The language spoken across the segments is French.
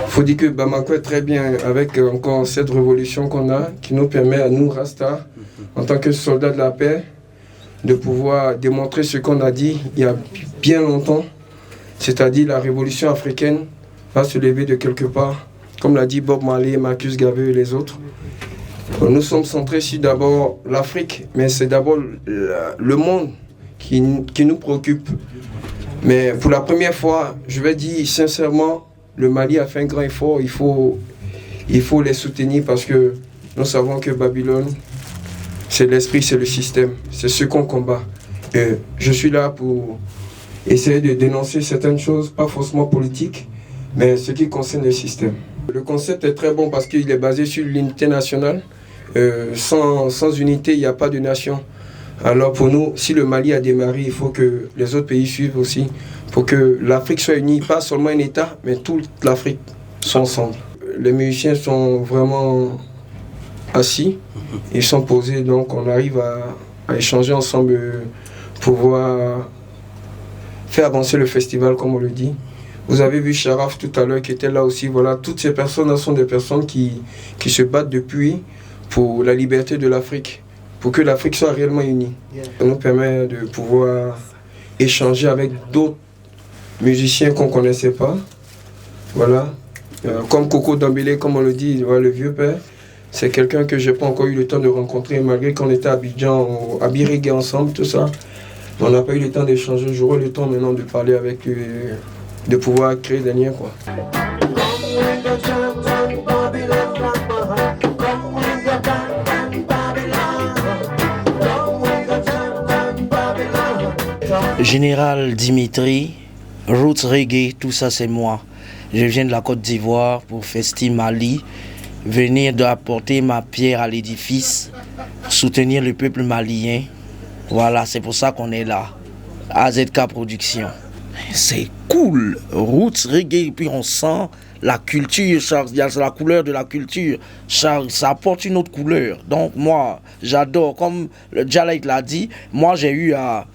Faut dire que Bamako est très bien avec encore cette révolution qu'on a, qui nous permet à nous, Rasta, en tant que soldats de la paix, de pouvoir démontrer ce qu'on a dit il y a bien longtemps, c'est-à-dire la révolution africaine va se lever de quelque part, comme l'a dit Bob Marley, Marcus Garvey et les autres. Nous sommes centrés sur d'abord l'Afrique, mais c'est d'abord le monde qui nous préoccupe. Mais pour la première fois, je vais dire sincèrement, le Mali a fait un grand effort, il faut les soutenir parce que nous savons que Babylone, c'est l'esprit, c'est le système, c'est ce qu'on combat. Et je suis là pour essayer de dénoncer certaines choses, pas forcément politiques, mais ce qui concerne le système. Le concept est très bon parce qu'il est basé sur l'unité nationale. Sans unité, il n'y a pas de nation. Alors pour nous, si le Mali a démarré, il faut que les autres pays suivent aussi, pour que l'Afrique soit unie, pas seulement un État, mais toute l'Afrique soit ensemble. Les musiciens sont vraiment assis, ils sont posés, donc on arrive à échanger ensemble, pouvoir faire avancer le festival, comme on le dit. Vous avez vu Sharaf tout à l'heure qui était là aussi. Voilà, toutes ces personnes sont des personnes qui se battent depuis pour la liberté de l'Afrique, pour que l'Afrique soit réellement unie. Ça nous permet de pouvoir échanger avec d'autres musiciens qu'on ne connaissait pas. Voilà. Comme Coco Dambélé, comme on le dit, le vieux père. C'est quelqu'un que je n'ai pas encore eu le temps de rencontrer, malgré qu'on était à Abidjan, à Birigué ensemble, tout ça. On n'a pas eu le temps d'échanger. J'aurai le temps maintenant de parler avec lui, de pouvoir créer des liens, quoi. Général Dimitri, Roots Reggae, tout ça c'est moi. Je viens de la Côte d'Ivoire pour Festi Mali, venir d'apporter ma pierre à l'édifice, soutenir le peuple malien. Voilà, c'est pour ça qu'on est là. AZK Production. C'est cool, Roots Reggae, puis on sent la culture, il y a la couleur de la culture, ça apporte une autre couleur. Donc moi, j'adore, comme Jalek l'a dit, moi j'ai eu à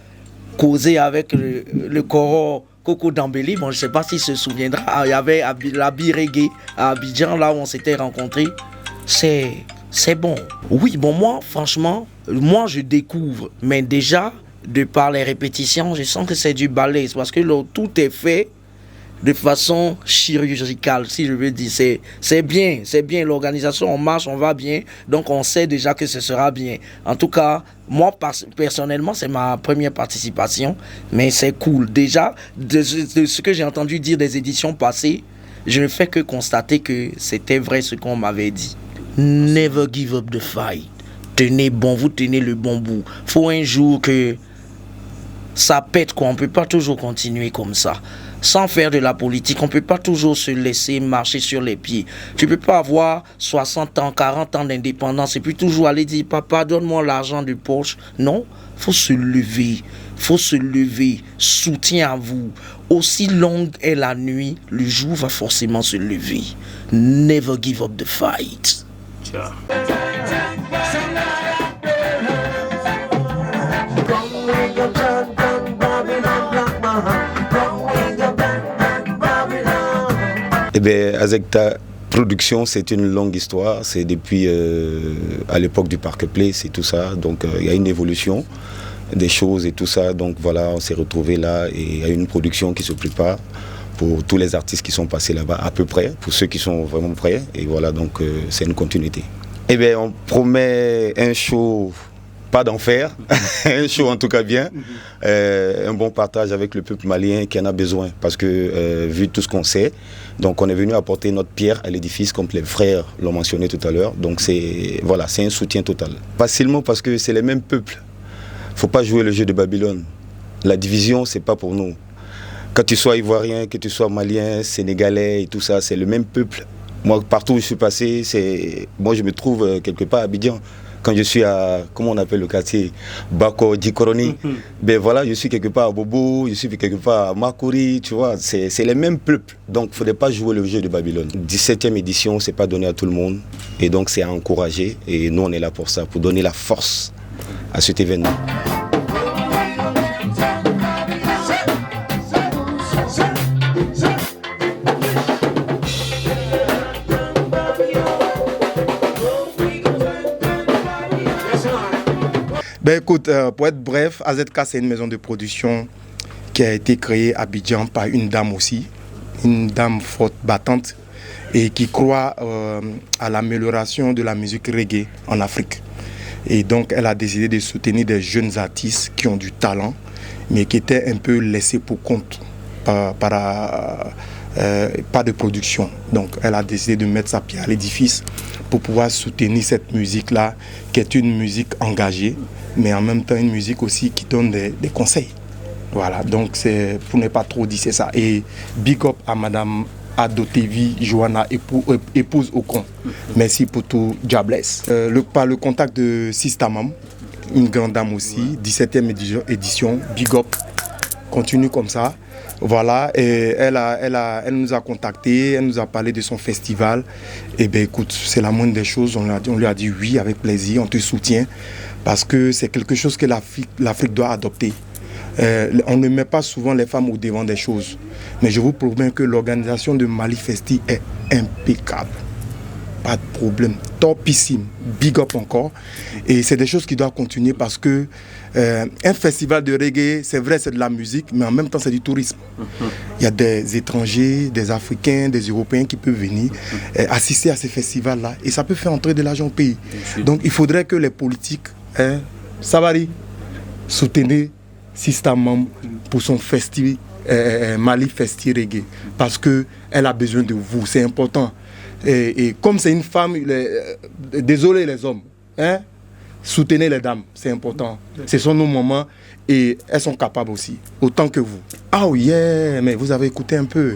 causer avec le Koro Coco Dambélé. Bon, je ne sais pas s'il se souviendra. Il y avait la Birigué à Abidjan, là où on s'était rencontrés. C'est bon. Oui, bon, moi, franchement, moi, je découvre. Mais déjà, de par les répétitions, je sens que c'est du ballet. Parce que là, tout est fait de façon chirurgicale, si je veux dire. C'est bien. L'organisation, on marche, on va bien. Donc, on sait déjà que ce sera bien. En tout cas, moi, personnellement, c'est ma première participation. Mais c'est cool. Déjà, de ce que j'ai entendu dire des éditions passées, je ne fais que constater que c'était vrai ce qu'on m'avait dit. Never give up the fight. Tenez bon, vous tenez le bon bout. Faut un jour que ça pète, quoi. On ne peut pas toujours continuer comme ça. Sans faire de la politique, on ne peut pas toujours se laisser marcher sur les pieds. Tu ne peux pas avoir 60 ans, 40 ans d'indépendance et puis toujours aller dire « Papa, donne-moi l'argent de poche ». Non, il faut se lever, soutien à vous. Aussi longue est la nuit, le jour va forcément se lever. Never give up the fight. Ciao. Eh bien, Azekta Production, c'est une longue histoire. C'est depuis à l'époque du Parc Place et tout ça. Donc, il y a une évolution des choses et tout ça. Donc, voilà, on s'est retrouvés là et il y a une production qui se prépare pour tous les artistes qui sont passés là-bas, à peu près, pour ceux qui sont vraiment prêts. Et voilà, donc, c'est une continuité. Eh bien, on promet un show, pas d'enfer, un show en tout cas bien, un bon partage avec le peuple malien qui en a besoin, parce que vu tout ce qu'on sait, donc on est venu apporter notre pierre à l'édifice, comme les frères l'ont mentionné tout à l'heure, donc c'est voilà, c'est un soutien total. Facilement parce que c'est les mêmes peuples, il ne faut pas jouer le jeu de Babylone, la division c'est pas pour nous. Quand tu sois ivoirien, que tu sois malien, sénégalais et tout ça, c'est le même peuple. Moi, partout où je suis passé, moi je me trouve quelque part à Abidjan. Quand je suis à, comment on appelle le quartier, Bako, Djikoroni, ben voilà, je suis quelque part à Bobo, je suis quelque part à Makuri, tu vois, c'est les mêmes peuples. Donc, il ne faudrait pas jouer le jeu de Babylone. 17e édition, ce n'est pas donné à tout le monde. Et donc, c'est à encourager. Et nous, on est là pour ça, pour donner la force à cet événement. Ben écoute, pour être bref, AZK c'est une maison de production qui a été créée à Abidjan par une dame aussi, une dame forte, battante, et qui croit à l'amélioration de la musique reggae en Afrique. Et donc elle a décidé de soutenir des jeunes artistes qui ont du talent, mais qui étaient un peu laissés pour compte pas de production. Donc elle a décidé de mettre sa pierre à l'édifice pour pouvoir soutenir cette musique-là, qui est une musique engagée, mais en même temps une musique aussi qui donne des conseils. Voilà, donc c'est pour ne pas trop dire, c'est ça. Et big up à Madame Adotevi Johanna, épouse Ocon. Merci pour tout, God bless. Par le contact de Sistamam, une grande dame aussi, 17e édition, big up, continue comme ça. Voilà, et elle nous a contactés, elle nous a parlé de son festival. Et bien écoute, c'est la moindre des choses, on lui a dit oui, avec plaisir, on te soutient, parce que c'est quelque chose que l'Afrique doit adopter. On ne met pas souvent les femmes au devant des choses. Mais je vous promets que l'organisation de Mali Festi est impeccable. Pas de problème, topissime, big up encore. Et c'est des choses qui doivent continuer parce que un festival de reggae, c'est vrai, c'est de la musique, mais en même temps c'est du tourisme. Il y a des étrangers, des Africains, des Européens qui peuvent venir assister à ces festivals-là et ça peut faire entrer de l'argent au pays. Donc il faudrait que les politiques, Savary, soutenaient Sistamam pour son festival Mali Festi Reggae parce qu'elle a besoin de vous, c'est important. Et comme c'est une femme, désolé les hommes, soutenez les dames, c'est important. Ce sont nos moments et elles sont capables aussi, autant que vous. Ah oui, mais vous avez écouté un peu.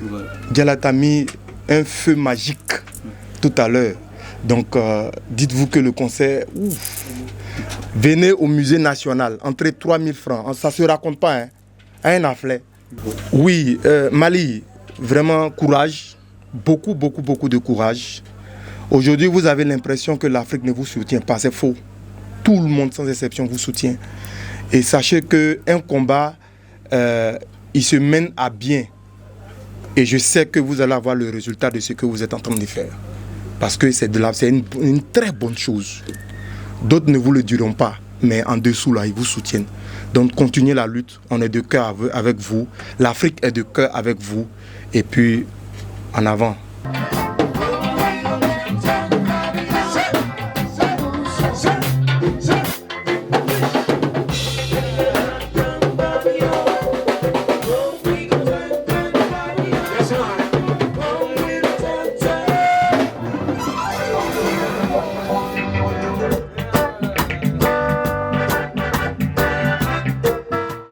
Djalat a mis un feu magique tout à l'heure. Donc dites-vous que le concert, venez au musée national, entrée 3000 francs, ça ne se raconte pas, un afflet. Oui, Mali, vraiment courage. Beaucoup de courage. Aujourd'hui, vous avez l'impression que l'Afrique ne vous soutient pas. C'est faux. Tout le monde, sans exception, vous soutient. Et sachez qu'un combat, il se mène à bien. Et je sais que vous allez avoir le résultat de ce que vous êtes en train de faire. Parce que c'est une très bonne chose. D'autres ne vous le diront pas. Mais en dessous, là, ils vous soutiennent. Donc, continuez la lutte. On est de cœur avec vous. L'Afrique est de cœur avec vous. Et puis, en avant.